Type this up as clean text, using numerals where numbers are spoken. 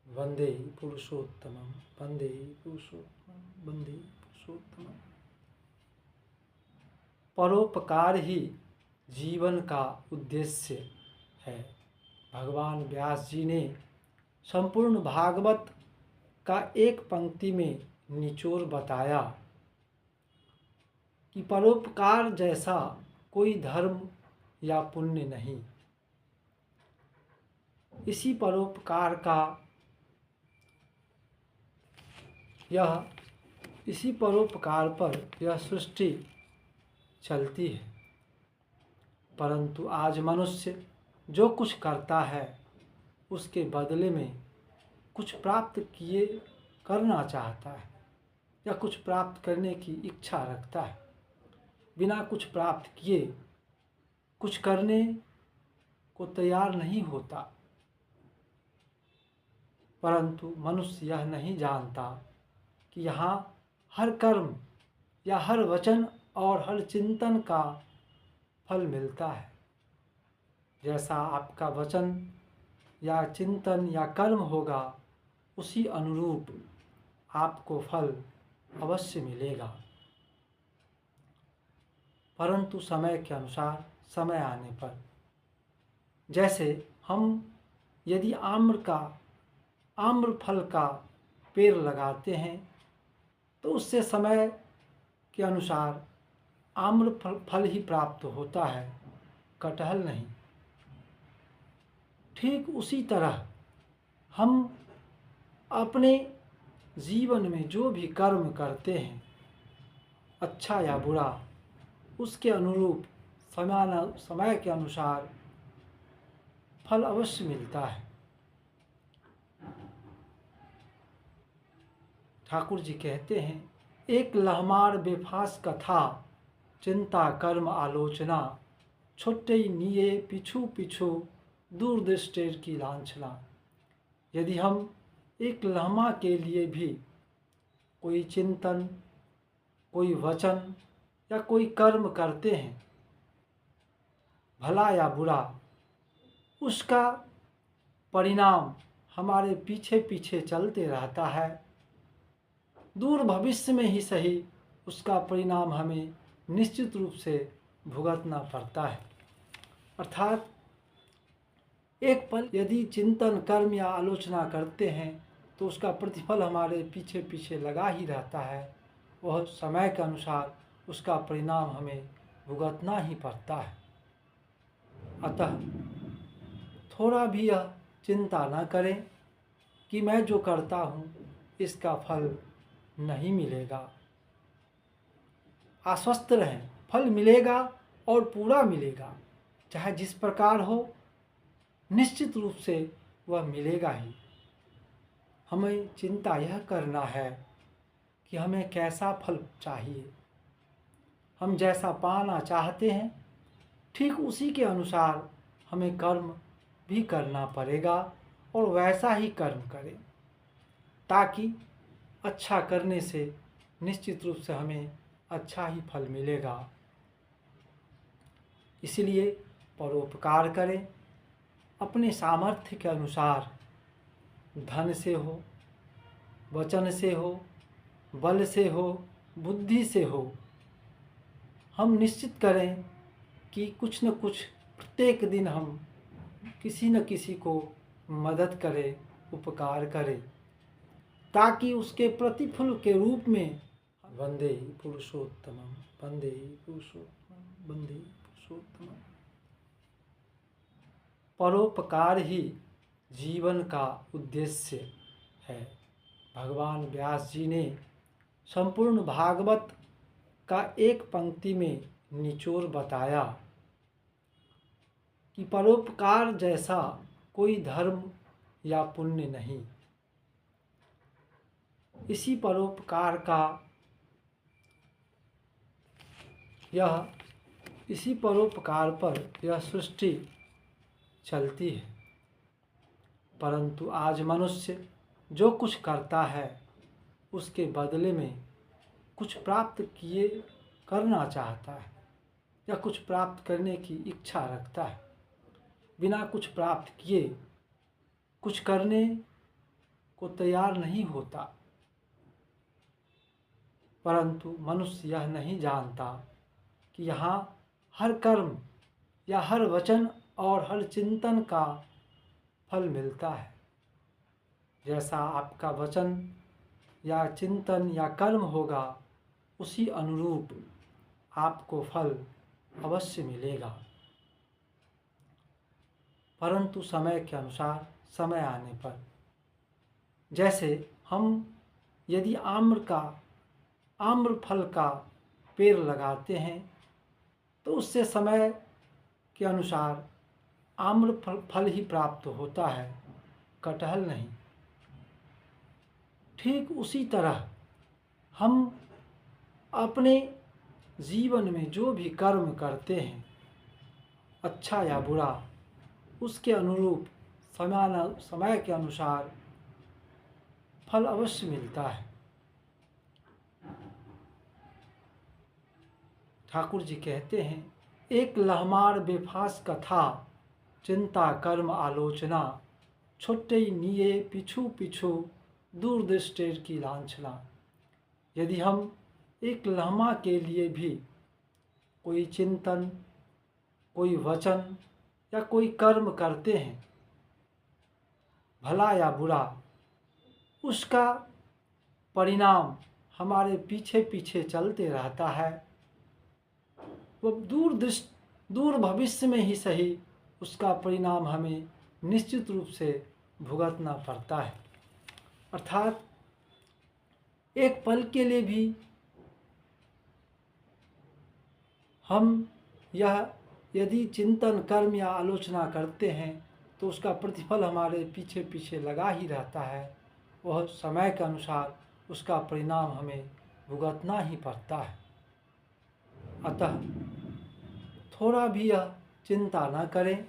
वंदे पुरुषोत्तमं वंदे पुरुषोत्तमं वंदे पुरुषोत्तमं। परोपकार ही जीवन का उद्देश्य है। भगवान व्यास जी ने संपूर्ण भागवत का एक पंक्ति में निचोड़ बताया कि परोपकार जैसा कोई धर्म या पुण्य नहीं। इसी परोपकार का इसी परोपकार पर यह सृष्टि चलती है। परंतु आज मनुष्य जो कुछ करता है उसके बदले में कुछ प्राप्त किए करना चाहता है या कुछ प्राप्त करने की इच्छा रखता है। बिना कुछ प्राप्त किए कुछ करने को तैयार नहीं होता। परंतु मनुष्य यह नहीं जानता कि यहाँ हर कर्म या हर वचन और हर चिंतन का फल मिलता है। जैसा आपका वचन या चिंतन या कर्म होगा उसी अनुरूप आपको फल अवश्य मिलेगा। परंतु समय के अनुसार, समय आने पर, जैसे हम यदि आम्र फल का पेड़ लगाते हैं तो उससे समय के अनुसार आम्र फल ही प्राप्त होता है, कटहल नहीं। ठीक उसी तरह हम अपने जीवन में जो भी कर्म करते हैं, अच्छा या बुरा, उसके अनुरूप समय के अनुसार फल अवश्य मिलता है। ठाकुर जी कहते हैं, एक लहमार बेफास कथा, चिंता कर्म आलोचना, छोटे निये पिछू पिछू, दूरदृष्टेर की लांछना। यदि हम एक लम्हा के लिए भी कोई चिंतन, कोई वचन या कोई कर्म करते हैं, भला या बुरा, उसका परिणाम हमारे पीछे पीछे चलते रहता है। दूर भविष्य में ही सही उसका परिणाम हमें निश्चित रूप से भुगतना पड़ता है। अर्थात एक पल यदि चिंतन कर्म या आलोचना करते हैं तो उसका प्रतिफल हमारे पीछे पीछे लगा ही रहता है। वह समय के अनुसार उसका परिणाम हमें भुगतना ही पड़ता है। अतः थोड़ा भी यह चिंता न करें कि मैं जो करता हूँ इसका फल नहीं मिलेगा। आश्वस्त रहें, फल मिलेगा और पूरा मिलेगा, चाहे जिस प्रकार हो, निश्चित रूप से वह मिलेगा ही। हमें चिंता यह करना है कि हमें कैसा फल चाहिए। हम जैसा पाना चाहते हैं ठीक उसी के अनुसार हमें कर्म भी करना पड़ेगा और वैसा ही कर्म करें, ताकि अच्छा करने से निश्चित रूप से हमें अच्छा ही फल मिलेगा। इसलिए परोपकार करें, अपने सामर्थ्य के अनुसार, धन से हो, वचन से हो, बल से हो, बुद्धि से हो। हम निश्चित करें कि कुछ न कुछ प्रत्येक दिन हम किसी न किसी को मदद करें, उपकार करें, ताकि उसके प्रतिफल के रूप में वंदे पुरुषोत्तमं वंदे पुरुषोत्तमं वंदे पुरुषोत्तमं। परोपकार ही जीवन का उद्देश्य है। भगवान व्यास जी ने संपूर्ण भागवत का एक पंक्ति में निचोड़ बताया कि परोपकार जैसा कोई धर्म या पुण्य नहीं। इसी परोपकार पर यह सृष्टि चलती है। परंतु आज मनुष्य जो कुछ करता है उसके बदले में कुछ प्राप्त किए करना चाहता है या कुछ प्राप्त करने की इच्छा रखता है। बिना कुछ प्राप्त किए कुछ करने को तैयार नहीं होता। परंतु मनुष्य यह नहीं जानता कि यहाँ हर कर्म या हर वचन और हर चिंतन का फल मिलता है। जैसा आपका वचन या चिंतन या कर्म होगा, उसी अनुरूप आपको फल अवश्य मिलेगा। परंतु समय के अनुसार, समय आने पर, जैसे हम यदि आम्र फल का पेड़ लगाते हैं तो उससे समय के अनुसार आम्र फल ही प्राप्त होता है, कटहल नहीं। ठीक उसी तरह हम अपने जीवन में जो भी कर्म करते हैं, अच्छा या बुरा, उसके अनुरूप समय के अनुसार फल अवश्य मिलता है। ठाकुर जी कहते हैं, एक लहमार बेफास कथा, चिंता कर्म आलोचना, छुट्टे निये पिछू पिछू, दूर दृष्टेर की लांछना। यदि हम एक लम्हा के लिए भी कोई चिंतन, कोई वचन या कोई कर्म करते हैं, भला या बुरा, उसका परिणाम हमारे पीछे पीछे चलते रहता है। वह दूर भविष्य में ही सही, उसका परिणाम हमें निश्चित रूप से भुगतना पड़ता है। अर्थात एक पल के लिए भी हम यह यदि चिंतन कर्म या आलोचना करते हैं तो उसका प्रतिफल हमारे पीछे पीछे लगा ही रहता है। वह समय के अनुसार उसका परिणाम हमें भुगतना ही पड़ता है। अतः थोड़ा भी यह चिंता न करें,